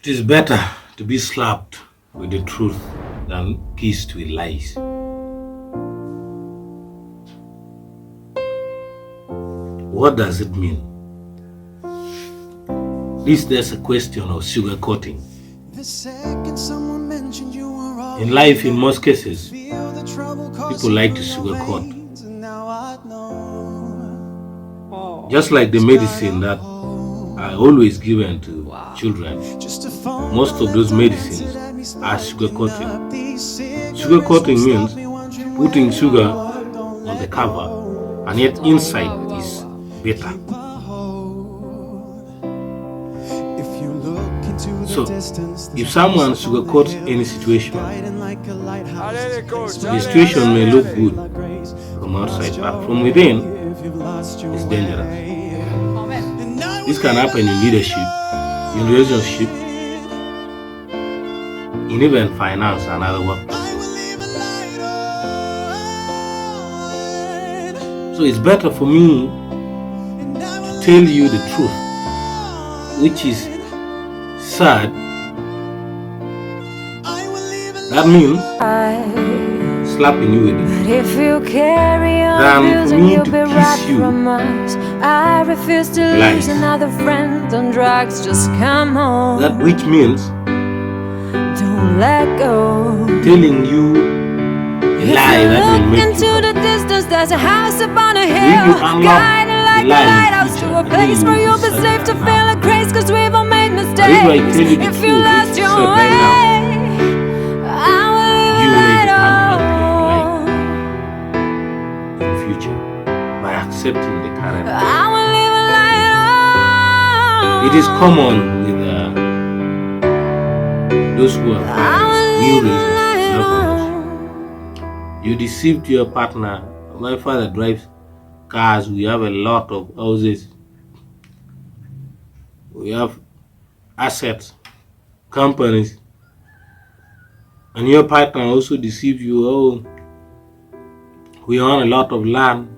It is better to be slapped with the truth than kissed with lies. What does it mean? There's a question of sugarcoating. In life, in most cases, people like to sugarcoat. Just like the medicine that are always given to children, most of those medicines are sugarcoating. Sugarcoating means putting sugar on the cover, and yet inside is bitter. So, if someone sugarcoats any situation, the situation may look good from outside, but from within, it's dangerous. This can happen in leadership, in relationship, in even finance and other work. So it's better for me to tell you the truth, which is sad. That means slapping you with it. If you carry on abusing, you'll be right from us. I refuse to lose another friend on drugs. Just come home. That which means don't let go. Telling you a lie that will make you into the distance, there's a house upon a hill, guiding like a lighthouse to a place where you'll be safe to feel a grace, cause we've all made mistakes. If you lost your way, accepting the current. It is common with those who have new relationships. You deceived your partner. My father drives cars. We have a lot of houses. We have assets, companies. And your partner also deceived you. Oh, we own a lot of land.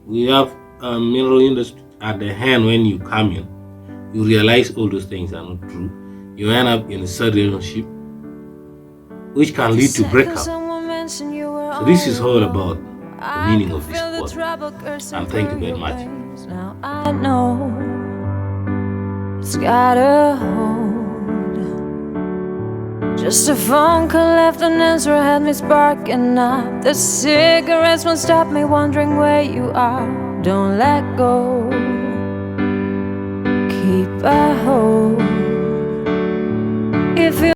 We have a mineral industry at the hand. When you come in, you realize all those things are not true. You end up in a sad relationship, which can lead to breakup. So this is all about the meaning of this quote. And thank you very much. Now I know it's got a hold. Just a phone call left an answer had me sparking up. The cigarettes won't stop me wondering where you are. Don't let go. Keep a hold.